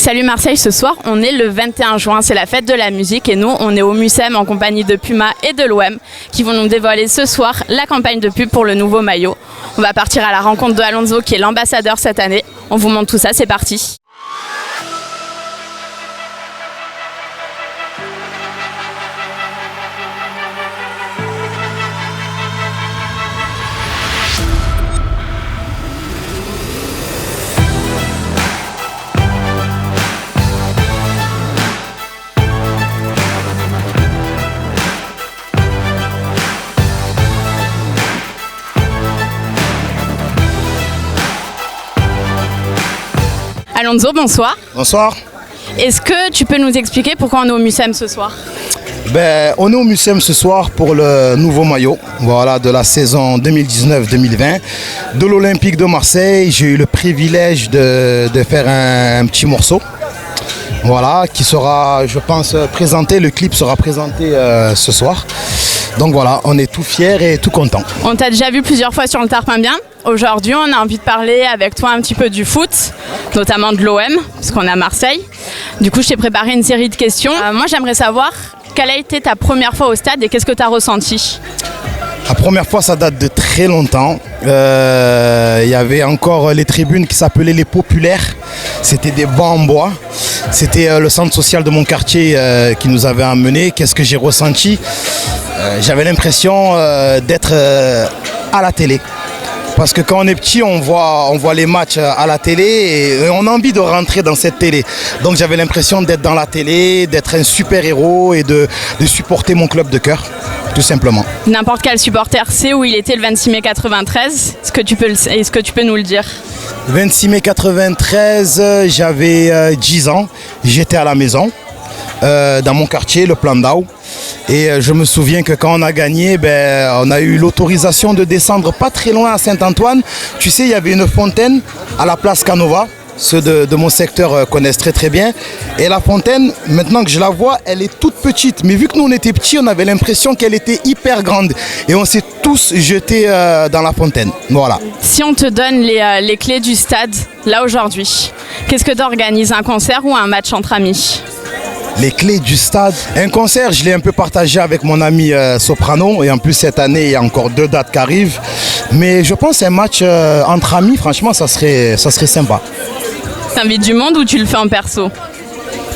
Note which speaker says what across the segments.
Speaker 1: Salut Marseille, ce soir on est le 21 juin, c'est la fête de la musique et nous on est au Mucem en compagnie de Puma et de l'OM qui vont nous dévoiler ce soir la campagne de pub pour le nouveau maillot. On va partir à la rencontre de Alonso qui est l'ambassadeur cette année. On vous montre tout ça, c'est parti. Alonso, bonsoir.
Speaker 2: Bonsoir.
Speaker 1: Est-ce que tu peux nous expliquer pourquoi on est au Mucem ce soir?
Speaker 2: On est au Mucem ce soir pour le nouveau maillot de la saison 2019-2020 de l'Olympique de Marseille. J'ai eu le privilège de faire un petit morceau qui sera, je pense, présenté. Le clip sera présenté ce soir. Donc voilà, on est tout fiers et tout contents.
Speaker 1: On t'a déjà vu plusieurs fois sur le Tarpin Bien. Aujourd'hui, on a envie de parler avec toi un petit peu du foot, notamment de l'OM, parce qu'on est à Marseille. Du coup, je t'ai préparé une série de questions. Moi, j'aimerais savoir quelle a été ta première fois au stade et qu'est-ce que tu as ressenti?
Speaker 2: La première fois, ça date de très longtemps. Il y avait encore les tribunes qui s'appelaient les populaires. C'était des bancs en bois. C'était le centre social de mon quartier qui nous avait emmenés. Qu'est-ce que j'ai ressenti? J'avais l'impression d'être à la télé. Parce que quand on est petit, on voit les matchs à la télé et on a envie de rentrer dans cette télé. Donc j'avais l'impression d'être dans la télé, d'être un super-héros et de supporter mon club de cœur, tout simplement.
Speaker 1: N'importe quel supporter sait où il était le 26 mai 93. Est-ce que tu peux nous le dire?
Speaker 2: 26 mai 93, j'avais 10 ans. J'étais à la maison, dans mon quartier, le Plandau. Et je me souviens que quand on a gagné, on a eu l'autorisation de descendre pas très loin à Saint-Antoine. Tu sais, il y avait une fontaine à la place Canova. Ceux de mon secteur connaissent très très bien. Et la fontaine, maintenant que je la vois, elle est toute petite. Mais vu que nous on était petits, on avait l'impression qu'elle était hyper grande. Et on s'est tous jetés dans la fontaine. Voilà.
Speaker 1: Si on te donne les clés du stade, là aujourd'hui, qu'est-ce que tu organises? Un concert ou un match entre amis?
Speaker 2: Les clés du stade. Un concert, je l'ai un peu partagé avec mon ami Soprano. Et en plus, cette année, il y a encore 2 dates qui arrivent. Mais je pense un match entre amis, franchement, ça serait sympa.
Speaker 1: T'invites du monde ou tu le fais en perso?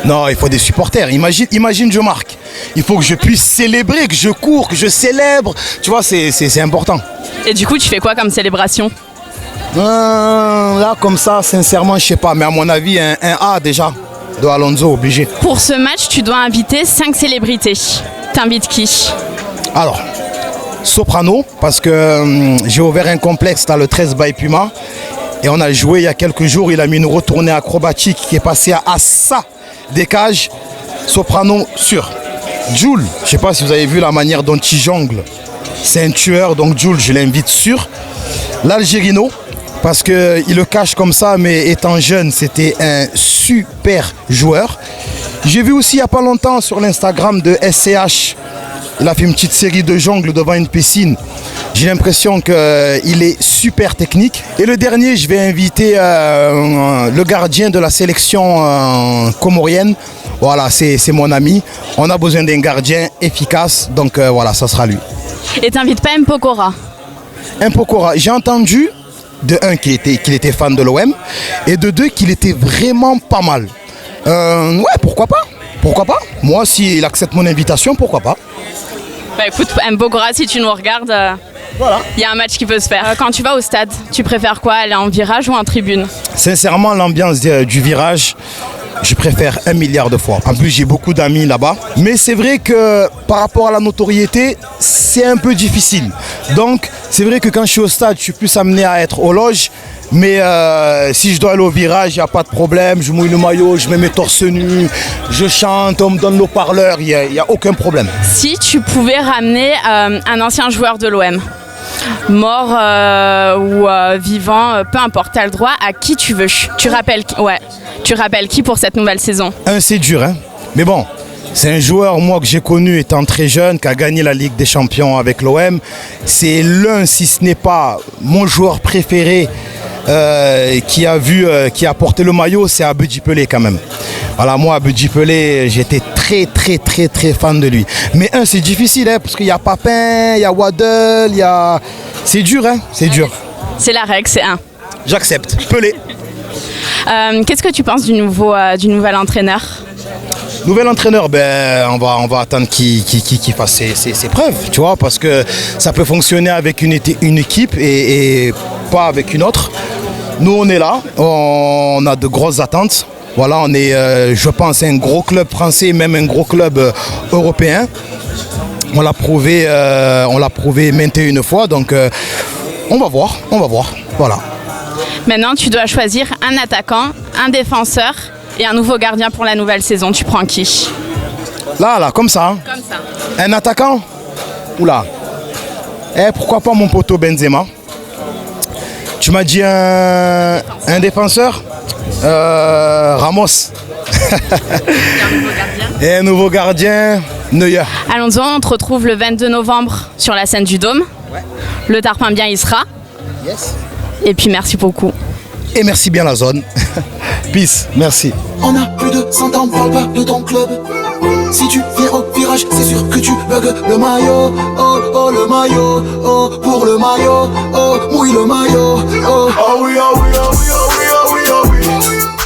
Speaker 2: Non, il faut des supporters. Imagine, je marque. Il faut que je puisse célébrer, que je cours, que je célèbre. Tu vois, c'est important.
Speaker 1: Et du coup, tu fais quoi comme célébration?
Speaker 2: Là, comme ça, sincèrement, je sais pas. Mais à mon avis, un A déjà. De Alonso, obligé.
Speaker 1: Pour ce match, tu dois inviter 5 célébrités. T'invites qui?
Speaker 2: Alors, Soprano, parce que j'ai ouvert un complexe dans le 13 by Puma. Et on a joué il y a quelques jours. Il a mis une retournée acrobatique qui est passée à ça des cages. Soprano sûr. Jules, je ne sais pas si vous avez vu la manière dont il jongle. C'est un tueur, donc Jules, je l'invite sûr. L'Algérino. Parce qu'il le cache comme ça, mais étant jeune, c'était un super joueur. J'ai vu aussi il n'y a pas longtemps sur l'Instagram de SCH, il a fait une petite série de jongles devant une piscine. J'ai l'impression qu'il est super technique. Et le dernier, je vais inviter le gardien de la sélection comorienne. Voilà, c'est mon ami. On a besoin d'un gardien efficace, donc voilà, ça sera lui.
Speaker 1: Et t'invites pas Mpokora?
Speaker 2: Mpokora, j'ai entendu... De un, qu'il était fan de l'OM, et de deux, qu'il était vraiment pas mal. Pourquoi pas? Pourquoi pas? Moi, s'il accepte mon invitation, pourquoi pas?
Speaker 1: Écoute, Mpokora, si tu nous regardes,
Speaker 2: voilà.
Speaker 1: Il y a un match qui peut se faire. Quand tu vas au stade, tu préfères quoi? Aller en virage ou en tribune?
Speaker 2: Sincèrement, l'ambiance du virage, je préfère 1 milliard de fois. En plus, j'ai beaucoup d'amis là-bas. Mais c'est vrai que par rapport à la notoriété, c'est un peu difficile. Donc, c'est vrai que quand je suis au stade, je suis plus amené à être aux loges. Mais si je dois aller au virage, il n'y a pas de problème. Je mouille le maillot, je mets mes torse nus, je chante, on me donne l'haut-parleur, il n'y a aucun problème.
Speaker 1: Si tu pouvais ramener un ancien joueur de l'OM, mort ou vivant, peu importe, tu as le droit à qui tu veux. Tu rappelles qui pour cette nouvelle saison?
Speaker 2: C'est dur, hein. Mais bon, c'est un joueur, moi, que j'ai connu étant très jeune, qui a gagné la Ligue des Champions avec l'OM. C'est l'un, si ce n'est pas mon joueur préféré qui a porté le maillot, c'est Abedi Pelé quand même. Voilà, moi, Abedi Pelé, j'étais très fan de lui. Mais c'est difficile, hein, parce qu'il y a Papin, il y a Waddle, c'est dur, hein, c'est dur.
Speaker 1: C'est la règle, c'est 1.
Speaker 2: J'accepte. Pelé.
Speaker 1: Qu'est-ce que tu penses du nouvel entraîneur?
Speaker 2: Nouvel entraîneur, on va attendre qu'il fasse ses preuves, tu vois, parce que ça peut fonctionner avec une équipe et pas avec une autre. Nous, on est là, on a de grosses attentes. Voilà, on est, je pense, un gros club français, même un gros club européen. On l'a prouvé maintes et une fois, donc on va voir, voilà.
Speaker 1: Maintenant, tu dois choisir un attaquant, un défenseur et un nouveau gardien pour la nouvelle saison. Tu prends qui?
Speaker 2: Là, comme ça. Hein.
Speaker 1: Comme ça.
Speaker 2: Un attaquant? Oula. Pourquoi pas mon poteau Benzema? Tu m'as dit un défenseur? Ramos. Et un nouveau gardien, Neuer.
Speaker 1: Allons-y, on te retrouve le 22 novembre sur la scène du Dôme. Ouais. Le tarpin bien y sera.
Speaker 2: Yes.
Speaker 1: Et puis merci beaucoup.
Speaker 2: Et merci bien la zone. Peace, merci.
Speaker 3: On a plus de 100 ans, parle pas de ton club. Si tu viens au virage, c'est sûr que tu bugs le maillot. Oh, oh, le maillot. Oh, pour le maillot. Oh, mouille le maillot. Oh, ah oui, ah oui, ah oui, ah oui.